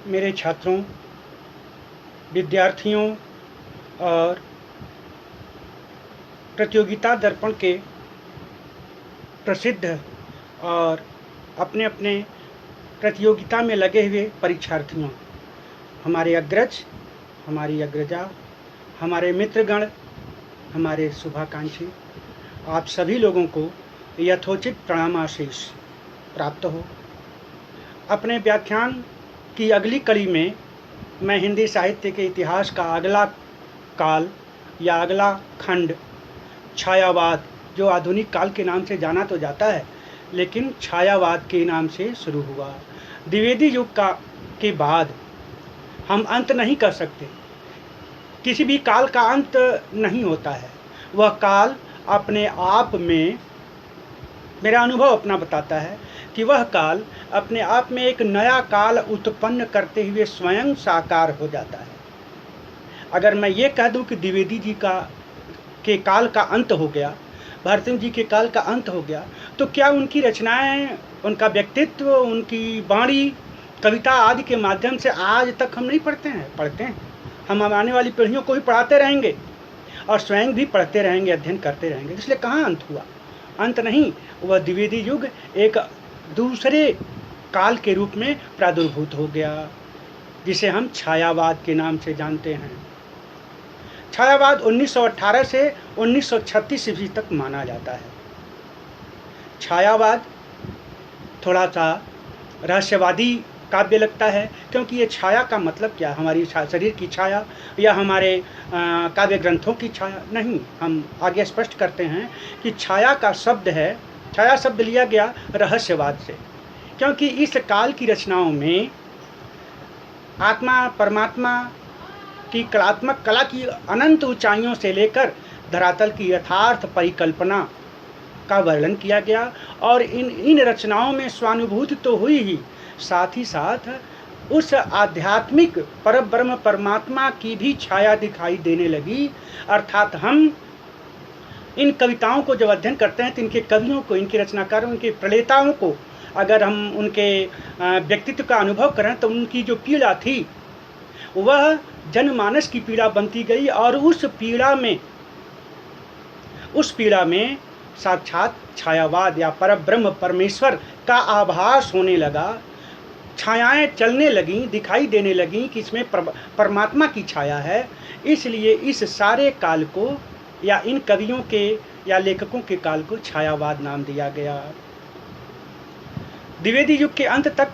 मेरे छात्रों, विद्यार्थियों और प्रतियोगिता दर्पण के प्रसिद्ध और अपने अपने प्रतियोगिता में लगे हुए परीक्षार्थियों, हमारे अग्रज, हमारी अग्रजा, हमारे मित्रगण, हमारे शुभाकांक्षी, आप सभी लोगों को यथोचित प्रणाम आशीष प्राप्त हो। अपने व्याख्यान की अगली कड़ी में मैं हिंदी साहित्य के इतिहास का अगला काल या अगला खंड छायावाद, जो आधुनिक काल के नाम से जाना तो जाता है, लेकिन छायावाद के नाम से शुरू हुआ। द्विवेदी युग के बाद हम अंत नहीं कर सकते। किसी भी काल का अंत नहीं होता है। वह काल अपने आप में, मेरा अनुभव अपना बताता है कि वह काल अपने आप में एक नया काल उत्पन्न करते हुए स्वयं साकार हो जाता है। अगर मैं ये कह दूं कि द्विवेदी जी के काल का अंत हो गया, भरत सिंह जी के काल का अंत हो गया, तो क्या उनकी रचनाएं, उनका व्यक्तित्व, उनकी वाणी, कविता आदि के माध्यम से आज तक हम नहीं पढ़ते हैं? हम आने वाली पीढ़ियों को भी पढ़ाते रहेंगे और स्वयं भी पढ़ते रहेंगे, अध्ययन करते रहेंगे। इसलिए कहाँ अंत हुआ? अंत नहीं, वह द्विवेदी युग एक दूसरे काल के रूप में प्रादुर्भूत हो गया, जिसे हम छायावाद के नाम से जानते हैं। छायावाद 1918 से 1936 ईस्वी तक माना जाता है। छायावाद थोड़ा सा रहस्यवादी काव्य लगता है, क्योंकि ये छाया का मतलब क्या? हमारी शरीर की छाया या हमारे काव्य ग्रंथों की छाया? नहीं, हम आगे स्पष्ट करते हैं कि छाया का शब्द है, छाया शब्द लिया गया रहस्यवाद से, क्योंकि इस काल की रचनाओं में आत्मा परमात्मा की कलात्मक कला की अनंत ऊंचाइयों से लेकर धरातल की यथार्थ परिकल्पना का वर्णन किया गया। और इन रचनाओं में स्वानुभूति तो हुई ही, साथ ही साथ उस आध्यात्मिक परब्रह्म परमात्मा की भी छाया दिखाई देने लगी। अर्थात हम इन कविताओं को जब अध्ययन करते हैं तो इनके कवियों को, इनके रचनाकारों, इनके प्रणेताओं को अगर हम उनके व्यक्तित्व का अनुभव करें तो उनकी जो पीड़ा थी वह जनमानस की पीड़ा बनती गई, और उस पीड़ा में साक्षात छायावाद या परब्रह्म परमेश्वर का आभास होने लगा। छायाएं चलने लगीं, दिखाई देने लगीं कि इसमें परमात्मा की छाया है। इसलिए इस सारे काल को या इन कवियों के या लेखकों के काल को छायावाद नाम दिया गया। द्विवेदी युग के अंत तक,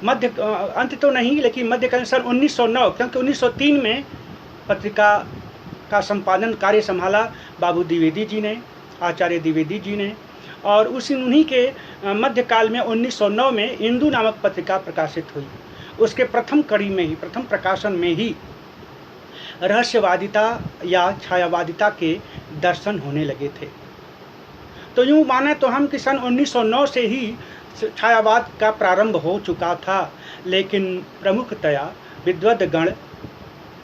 अंत तो नहीं लेकिन मध्यकालीन सन 1909, क्योंकि 1903 में पत्रिका का संपादन कार्य संभाला बाबू द्विवेदी जी ने, आचार्य द्विवेदी जी ने, और उन्हीं के मध्यकाल में 1909 में इंदु नामक पत्रिका प्रकाशित हुई। उसके प्रथम कड़ी में ही, प्रथम प्रकाशन में ही रहस्यवादिता या छायावादिता के दर्शन होने लगे थे। तो यूँ माने तो हम कि सन 1909 से ही छायावाद का प्रारंभ हो चुका था, लेकिन प्रमुखतया विद्वद्गण,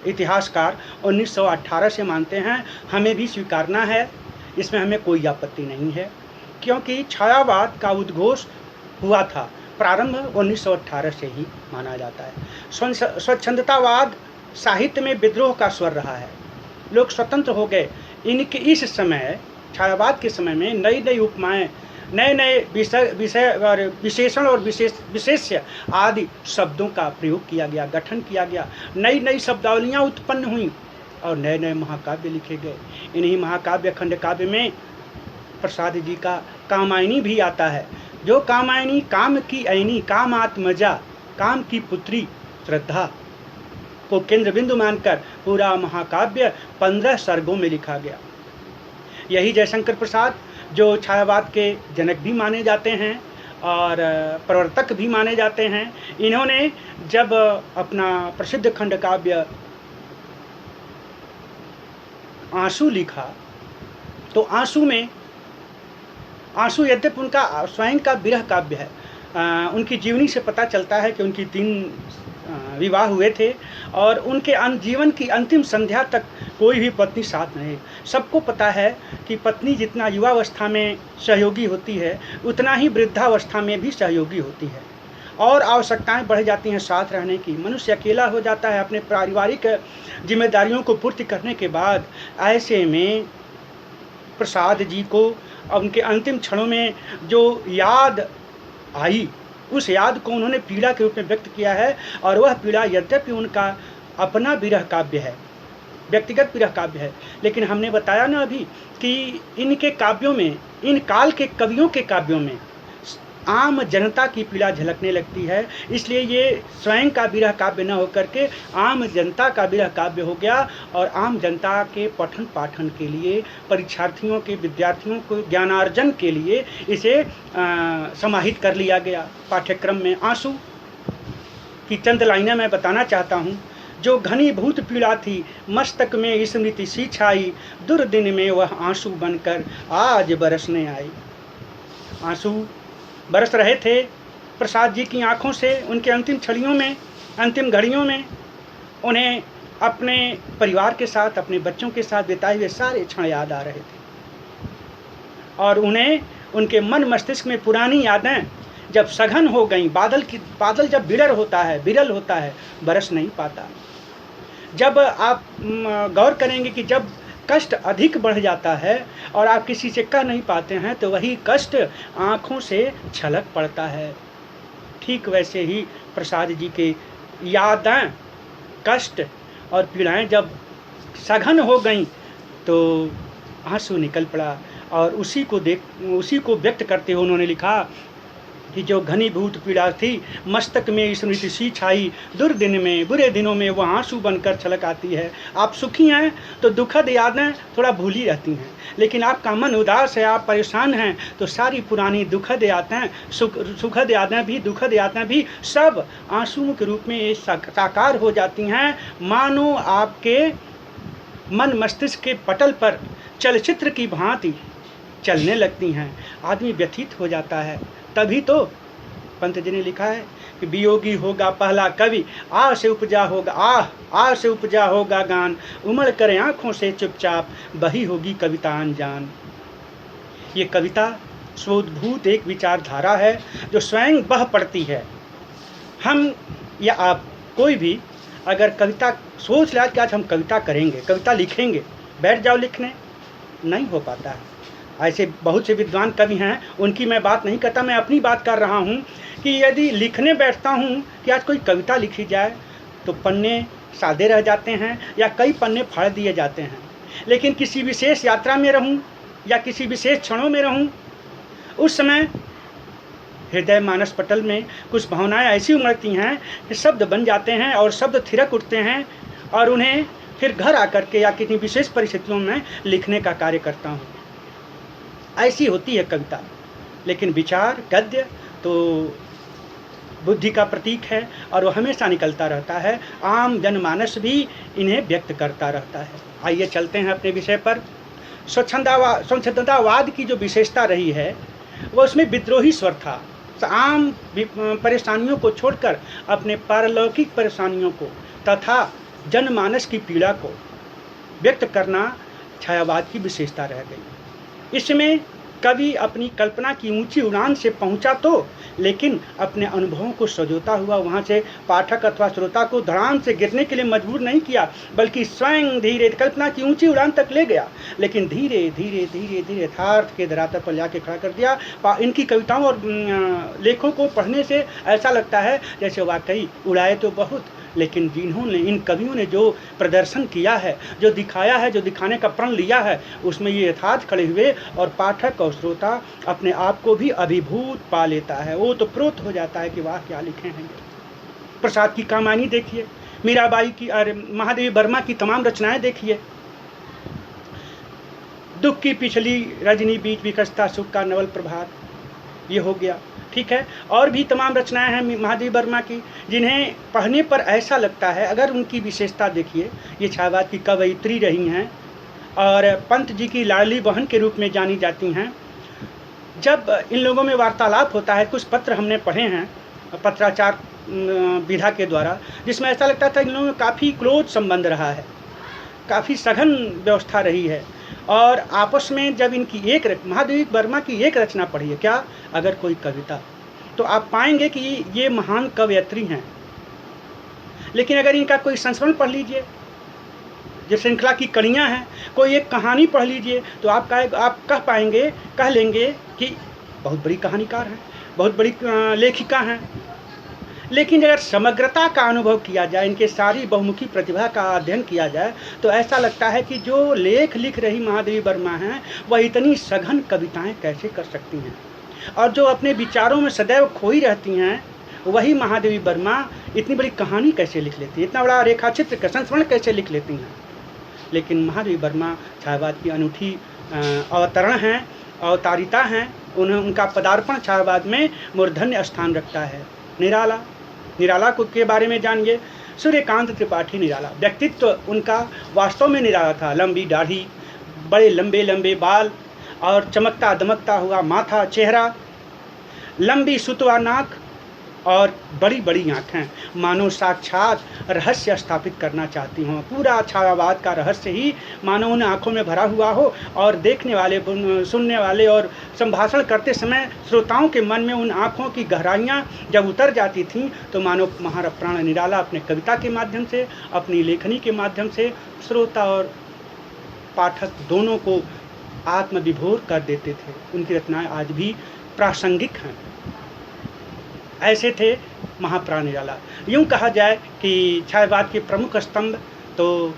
इतिहासकार 1918 से मानते हैं। हमें भी स्वीकारना है, इसमें हमें कोई आपत्ति नहीं है, क्योंकि छायावाद का उद्घोष हुआ था, प्रारंभ 1918 से ही माना जाता है। स्वच्छंदतावाद साहित्य में विद्रोह का स्वर रहा है। लोग स्वतंत्र हो गए। इनके इस समय, छायावाद के समय में नई नई उपमाएं, नए नए विषय और विशेषण और विशेष्य आदि शब्दों का प्रयोग किया गया, गठन किया गया, नई नई शब्दावलियाँ उत्पन्न हुई और नए नए महाकाव्य लिखे गए। इन्हीं महाकाव्य खंड काव्य में प्रसाद जी का कामायनी भी आता है। जो कामायनी, काम की ऐनी, काम आत्मजा, काम की पुत्री श्रद्धा को केंद्र बिंदु मानकर पूरा महाकाव्य 15 सर्गों में लिखा गया। यही जयशंकर प्रसाद, जो छायावाद के जनक भी माने जाते हैं और प्रवर्तक भी माने जाते हैं, इन्होंने जब अपना प्रसिद्ध खंड काव्य आंसू लिखा तो आंसू यद्यपि उनका स्वयं का विरह काव्य है, उनकी जीवनी से पता चलता है कि उनकी 3 विवाह हुए थे और उनके जीवन की अंतिम संध्या तक कोई भी पत्नी साथ नहीं। सबको पता है कि पत्नी जितना युवावस्था में सहयोगी होती है, उतना ही वृद्धावस्था में भी सहयोगी होती है। और आवश्यकताएं बढ़ जाती हैं साथ रहने की। मनुष्य अकेला हो जाता है अपने पारिवारिक जिम्मेदारियों को पूर्ति करने के बाद। ऐसे में प्रसाद जी को उनके अंतिम क्षणों में जो याद आई, उस याद को उन्होंने पीड़ा के रूप में व्यक्त किया है। और वह पीड़ा यद्यपि उनका अपना विरह काव्य है, व्यक्तिगत विरह काव्य है, लेकिन हमने बताया ना अभी कि इनके काव्यों में, इन काल के कवियों के काव्यों में आम जनता की पीड़ा झलकने लगती है। इसलिए ये स्वयं का विरह काव्य न होकर के आम जनता का विरह काव्य हो गया। और आम जनता के पठन पाठन के लिए, परीक्षार्थियों के, विद्यार्थियों को ज्ञानार्जन के लिए इसे समाहित कर लिया गया पाठ्यक्रम में। आंसू की चंद लाइनें मैं बताना चाहता हूँ। जो घनीभूत पीड़ा थी मस्तक में स्मृति सी छाई, दुर्दिन में वह आंसू बनकर आज बरसने आई। आंसू बरस रहे थे प्रसाद जी की आंखों से। उनके अंतिम छड़ियों में, अंतिम घड़ियों में उन्हें अपने परिवार के साथ, अपने बच्चों के साथ बिताए हुए सारे क्षण याद आ रहे थे। और उन्हें उनके मन मस्तिष्क में पुरानी यादें जब सघन हो गईं, बादल जब विरल होता है, बरस नहीं पाता। जब आप गौर करेंगे कि जब कष्ट अधिक बढ़ जाता है और आप किसी से कह नहीं पाते हैं, तो वही कष्ट आँखों से छलक पड़ता है। ठीक वैसे ही प्रसाद जी के यादें, कष्ट और पीड़ाएं जब सघन हो गईं तो आंसू निकल पड़ा। और उसी को व्यक्त करते हुए उन्होंने लिखा कि जो घनीभूत पीड़ा थी मस्तक में स्मृति सी छाई, दुर्दिन में, बुरे दिनों में वह आंसू बनकर छलक आती है। आप सुखी हैं तो दुखद यादें थोड़ा भूली रहती हैं, लेकिन आपका मन उदास है, आप परेशान हैं, तो सारी पुरानी दुखद यादें, सुखद यादें भी, दुखद यादें भी सब आंसुओं के रूप में साकार हो जाती हैं। मानो आपके मन मस्तिष्क के पटल पर चलचित्र की भांति चलने लगती हैं। आदमी व्यथित हो जाता है। तभी तो पंत जी ने लिखा है कि वियोगी होगा पहला कवि, आ से उपजा होगा गान, उमड़ करे आंखों से चुपचाप, बही होगी कविता अनजान। ये कविता स्वोद्भूत एक विचारधारा है जो स्वयं बह पड़ती है। हम या आप कोई भी अगर कविता सोच लिया कि आज हम कविता करेंगे, कविता लिखेंगे, बैठ जाओ लिखने, नहीं हो पाता है। ऐसे बहुत से विद्वान कवि हैं, उनकी मैं बात नहीं करता, मैं अपनी बात कर रहा हूँ कि यदि लिखने बैठता हूँ कि आज कोई कविता लिखी जाए तो पन्ने सादे रह जाते हैं या कई पन्ने फाड़ दिए जाते हैं। लेकिन किसी विशेष यात्रा में रहूँ या किसी विशेष क्षणों में रहूँ, उस समय हृदय मानस पटल में कुछ भावनाएं ऐसी उमड़ती हैं कि शब्द बन जाते हैं और शब्द थिरक उठते हैं और उन्हें फिर घर आकर के या किसी विशेष परिस्थितियों में लिखने का कार्य करता हूँ। ऐसी होती है कविता। लेकिन विचार, गद्य तो बुद्धि का प्रतीक है और वह हमेशा निकलता रहता है। आम जनमानस भी इन्हें व्यक्त करता रहता है। आइए चलते हैं अपने विषय पर। स्वच्छंदतावाद की जो विशेषता रही है वह उसमें विद्रोही स्वर था। आम परेशानियों को छोड़कर अपने पारलौकिक परेशानियों को तथा जनमानस की पीड़ा को व्यक्त करना छायावाद की विशेषता रह गई। इसमें कवि अपनी कल्पना की ऊंची उड़ान से पहुंचा तो, लेकिन अपने अनुभवों को सजोता हुआ वहां से पाठक अथवा श्रोता को धड़ाम से गिरने के लिए मजबूर नहीं किया, बल्कि स्वयं धीरे कल्पना की ऊंची उड़ान तक ले गया, लेकिन धीरे धीरे धीरे धीरे यथार्थ के धरातल पर लाके खड़ा कर दिया। इनकी कविताओं और लेखों को पढ़ने से ऐसा लगता है जैसे वाकई उड़ाए तो बहुत, लेकिन जिन्होंने, इन कवियों ने जो प्रदर्शन किया है, जो दिखाया है, जो दिखाने का प्रण लिया है, उसमें ये यथार्थ खड़े हुए और पाठक और श्रोता अपने आप को भी अभिभूत पा लेता है। वो तो प्रोत हो जाता है कि वाह क्या लिखे हैं। प्रसाद की कहानी देखिए, मीराबाई की और महादेवी वर्मा की तमाम रचनाएं देखिए। दुख की पिछली रजनी बीच विकसता सुख का नवल प्रभात, ये हो गया, ठीक है। और भी तमाम रचनाएं हैं महादेवी वर्मा की, जिन्हें पढ़ने पर ऐसा लगता है, अगर उनकी विशेषता देखिए, ये छायावाद की कवयित्री रही हैं और पंत जी की लाडली बहन के रूप में जानी जाती हैं। जब इन लोगों में वार्तालाप होता है, कुछ पत्र हमने पढ़े हैं पत्राचार विधा के द्वारा, जिसमें ऐसा लगता था इन लोगों में काफ़ी क्लोज संबंध रहा है, काफ़ी सघन व्यवस्था रही है। और आपस में जब इनकी महादेवी वर्मा की एक रचना पढ़ी है, क्या, अगर कोई कविता, तो आप पाएंगे कि ये महान कवयित्री हैं। लेकिन अगर इनका कोई संस्मरण पढ़ लीजिए, जो श्रृंखला की कड़ियाँ हैं, कोई एक कहानी पढ़ लीजिए, तो आप कह लेंगे कि बहुत बड़ी कहानीकार हैं, बहुत बड़ी लेखिका हैं। लेकिन अगर समग्रता का अनुभव किया जाए, इनके सारी बहुमुखी प्रतिभा का अध्ययन किया जाए, तो ऐसा लगता है कि जो लेख लिख रही महादेवी वर्मा हैं, वह इतनी सघन कविताएं कैसे कर सकती हैं, और जो अपने विचारों में सदैव खोई रहती हैं, वही महादेवी वर्मा इतनी बड़ी कहानी कैसे लिख लेती हैं, इतना बड़ा रेखाचित्र का संस्मरण कैसे लिख लेती हैं। लेकिन महादेवी वर्मा छायावाद की अनूठी अवतरण हैं, अवतारिता हैं। उनका पदार्पण छायावाद में मूर्धन्य स्थान रखता है। निराला के बारे में जानिए। सूर्यकांत त्रिपाठी निराला। व्यक्तित्व उनका वास्तव में निराला था। लंबी दाढ़ी, बड़े लंबे लंबे बाल और चमकता दमकता हुआ माथा, चेहरा, लंबी सुतवा नाक और बड़ी बड़ी आँखें, मानो साक्षात रहस्य स्थापित करना चाहती हों। पूरा छायावाद का रहस्य ही मानो उन आँखों में भरा हुआ हो, और देखने वाले, सुनने वाले और संभाषण करते समय श्रोताओं के मन में उन आँखों की गहराइयाँ जब उतर जाती थीं, तो मानो महाप्राण निराला अपने कविता के माध्यम से, अपनी लेखनी के माध्यम से श्रोता और पाठक दोनों को आत्मविभोर कर देते थे। उनकी रचनाएँ आज भी प्रासंगिक हैं। ऐसे थे महाप्राण निराला। यूँ कहा जाए कि छायावाद के प्रमुख स्तंभ तो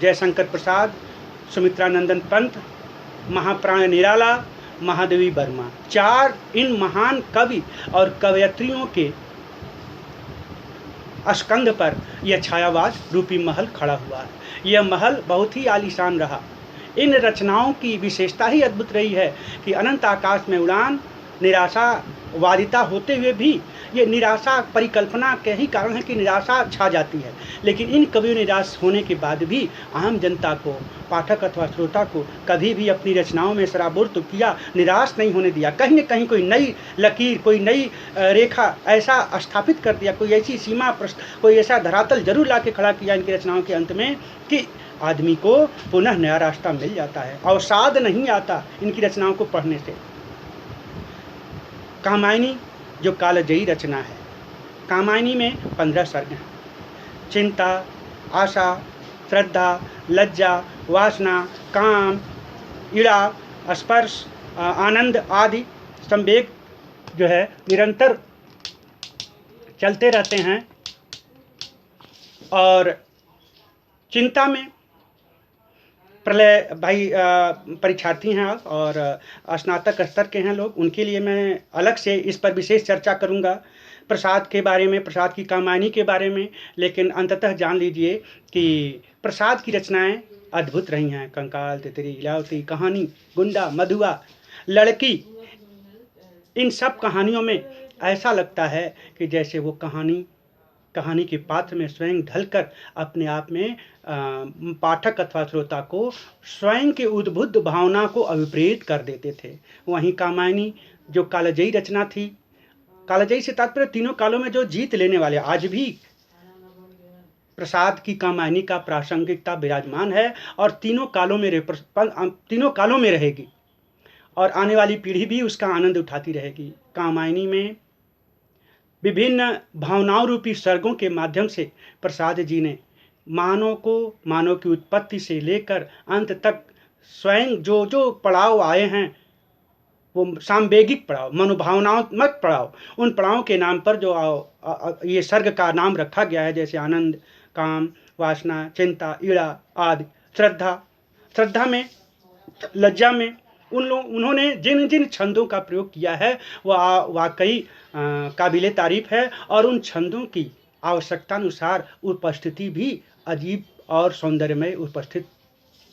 जयशंकर प्रसाद, सुमित्रानंदन पंत, महाप्राण निराला, महादेवी वर्मा, 4 इन महान कवि और कवयित्रियों के स्कंध पर यह छायावाद रूपी महल खड़ा हुआ है। यह महल बहुत ही आलीशान रहा। इन रचनाओं की विशेषता ही अद्भुत रही है कि अनंत आकाश में उड़ान, निराशावादिता होते हुए भी, ये निराशा परिकल्पना के ही कारण है कि निराशा छा जाती है, लेकिन इन कवियों निराश होने के बाद भी आम जनता को, पाठक अथवा श्रोता को कभी भी अपनी रचनाओं में सराबोर तो किया, निराश नहीं होने दिया। कहीं न कहीं कोई नई लकीर, कोई नई रेखा ऐसा स्थापित कर दिया, कोई ऐसी सीमा, कोई ऐसा धरातल जरूर ला के खड़ा किया इनकी रचनाओं के अंत में कि आदमी को पुनः नया रास्ता मिल जाता है। अवसाद नहीं आता इनकी रचनाओं को पढ़ने से। कामायनी जो कालजयी रचना है, कामायनी में 15 सर्ग हैं। चिंता, आशा, श्रद्धा, लज्जा, वासना, काम, ईड़ा, स्पर्श, आनंद आदि संवेग जो है निरंतर चलते रहते हैं। और चिंता में प्रलय, भाई परीक्षार्थी हैं आप और स्नातक स्तर के हैं लोग, उनके लिए मैं अलग से इस पर विशेष चर्चा करूंगा, प्रसाद के बारे में, प्रसाद की कामायनी के बारे में। लेकिन अंततः जान लीजिए कि प्रसाद की रचनाएं अद्भुत रही हैं। कंकाल, तितरी, इलावती, कहानी, गुंडा, मधुआ, लड़की, इन सब कहानियों में ऐसा लगता है कि जैसे वो कहानी के पात्र में स्वयं ढलकर अपने आप में पाठक अथवा श्रोता को स्वयं के उद्बुद्ध भावना को अभिप्रेत कर देते थे। वहीं कामायनी जो कालजयी रचना थी, कालजयी से तात्पर्य तीनों कालों में जो जीत लेने वाले, आज भी प्रसाद की कामायनी का प्रासंगिकता विराजमान है और तीनों कालों में रहेगी, और आने वाली पीढ़ी भी उसका आनंद उठाती रहेगी। कामायनी में विभिन्न भावनाओं रूपी सर्गों के माध्यम से प्रसाद जी ने मानव की उत्पत्ति से लेकर अंत तक स्वयं जो जो पड़ाव आए हैं, वो सामवेगिक पड़ाव, मनोभावनात्मक पड़ाव, उन पड़ावों के नाम पर जो ये सर्ग का नाम रखा गया है, जैसे आनंद, काम, वासना, चिंता, ईड़ा आदि। श्रद्धा में, लज्जा में उन्होंने जिन जिन छंदों का प्रयोग किया है वह वाकई काबिले तारीफ है, और उन छंदों की आवश्यकतानुसार उपस्थिति भी अजीब और सौंदर्यमय उपस्थित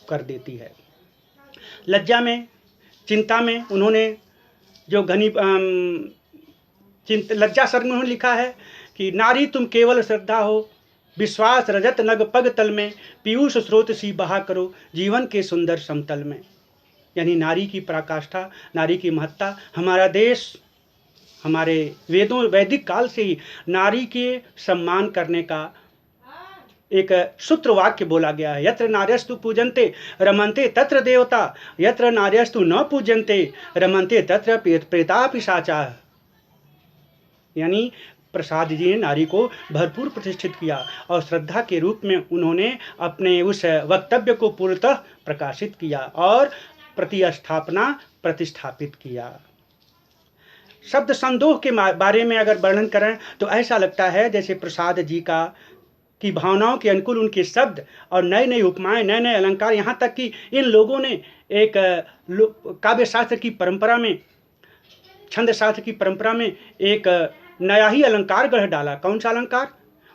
कर देती है। लज्जा में, चिंता में उन्होंने जो लज्जा सर्ग में उन्होंने लिखा है कि नारी तुम केवल श्रद्धा हो, विश्वास रजत नग पग तल में, पीयूष स्रोत सी बहा करो जीवन के सुंदर समतल में। यानी नारी की पराकाष्ठा, नारी की महत्ता, हमारा देश हमारे वैदिक काल से ही नारी के सम्मान करने का एक सूत्र वाक्य बोला गया है। यत्र नार्यस्तु पूजन्ते रमन्ते तत्र देवता, यत्र नार्यस्तु न पूजन्ते रमन्ते तत्र प्रेता पिशाचा। यानी प्रसाद जी ने नारी को भरपूर प्रतिष्ठित किया और श्रद्धा के रूप में उन्होंने अपने उस वक्तव्य को पूर्णतः प्रकाशित किया और प्रतिस्थापना प्रतिष्ठापित किया। शब्द संदोह के बारे में अगर वर्णन करें तो ऐसा लगता है जैसे प्रसाद जी की भावनाओं के अनुकूल उनके शब्द और नए नए उपमाएं, नए नए अलंकार, यहाँ तक कि इन लोगों ने एक काव्य शास्त्र की परंपरा में, छंद शास्त्र की परंपरा में एक नया ही अलंकार गढ़ डाला। कौन सा अलंकार?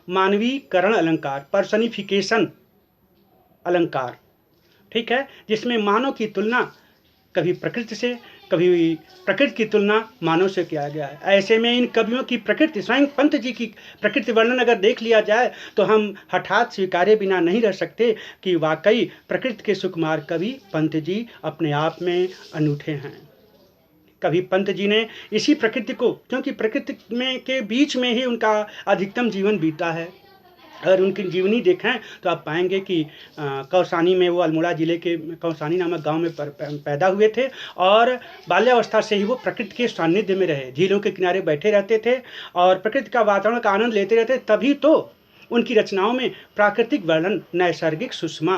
मानवीकरण अलंकार, पर्सनिफिकेशन अलंकार, ठीक है, जिसमें मानव की तुलना कभी प्रकृति से, कभी प्रकृति की तुलना मानव से किया गया है। ऐसे में इन कवियों की प्रकृति, स्वयं पंत जी की प्रकृति वर्णन अगर देख लिया जाए तो हम हठात स्वीकारे बिना नहीं रह सकते कि वाकई प्रकृति के सुकुमार कवि पंत जी अपने आप में अनूठे हैं। कभी पंत जी ने इसी प्रकृति को, क्योंकि प्रकृति में के बीच में ही उनका अधिकतम जीवन बीता है, अगर उनकी जीवनी देखें तो आप पाएंगे कि कौसानी में, वो अल्मोड़ा जिले के कौसानी नामक गांव में पैदा हुए थे और बाल्यावस्था से ही वो प्रकृति के सानिध्य में रहे, झीलों के किनारे बैठे रहते थे और प्रकृति का वातावरण का आनंद लेते रहते। तभी तो उनकी रचनाओं में प्राकृतिक वर्णन, नैसर्गिक सुषमा,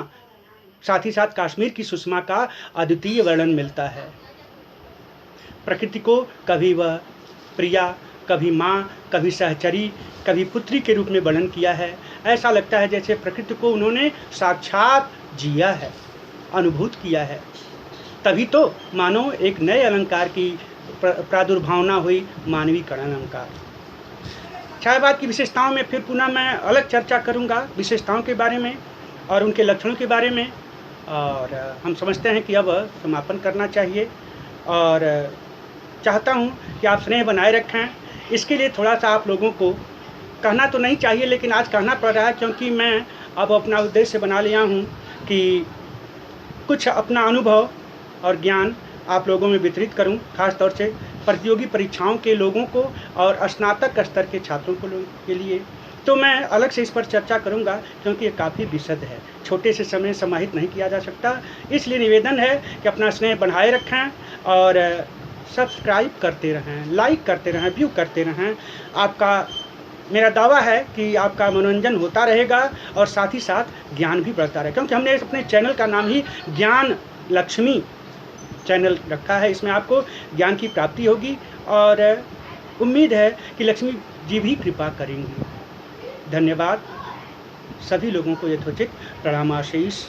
साथ ही साथ कश्मीर की सुषमा का अद्वितीय वर्णन मिलता है। प्रकृति को कभी वह प्रिया, कभी माँ, कभी सहचरी, कभी पुत्री के रूप में वर्णन किया है। ऐसा लगता है जैसे प्रकृति को उन्होंने साक्षात जिया है, अनुभूत किया है। तभी तो मानो एक नए अलंकार की प्रादुर्भावना हुई, मानवीकरण अलंकार। छायावाद की विशेषताओं में फिर पुनः मैं अलग चर्चा करूंगा, विशेषताओं के बारे में और उनके लक्षणों के बारे में। और हम समझते हैं कि अब समापन करना चाहिए और चाहता हूं कि आप स्नेह बनाए रखें। इसके लिए थोड़ा सा आप लोगों को कहना तो नहीं चाहिए, लेकिन आज कहना पड़ रहा है क्योंकि मैं अब अपना उद्देश्य बना लिया हूं कि कुछ अपना अनुभव और ज्ञान आप लोगों में वितरित करूं, खास तौर से प्रतियोगी परीक्षाओं के लोगों को और स्नातक स्तर के छात्रों के लिए। तो मैं अलग से इस पर चर्चा करूंगा क्योंकि ये काफ़ी विशद है, छोटे से समय समाहित नहीं किया जा सकता। इसलिए निवेदन है कि अपना स्नेह बढ़ाए रखें और सब्सक्राइब करते रहें, लाइक करते रहें, व्यू करते रहें। आपका, मेरा दावा है कि आपका मनोरंजन होता रहेगा और साथ ही साथ ज्ञान भी बढ़ता रहेगा, क्योंकि हमने अपने चैनल का नाम ही ज्ञान लक्ष्मी चैनल रखा है। इसमें आपको ज्ञान की प्राप्ति होगी और उम्मीद है कि लक्ष्मी जी भी कृपा करेंगी। धन्यवाद। सभी लोगों को यथोचित प्रणाम आशीष।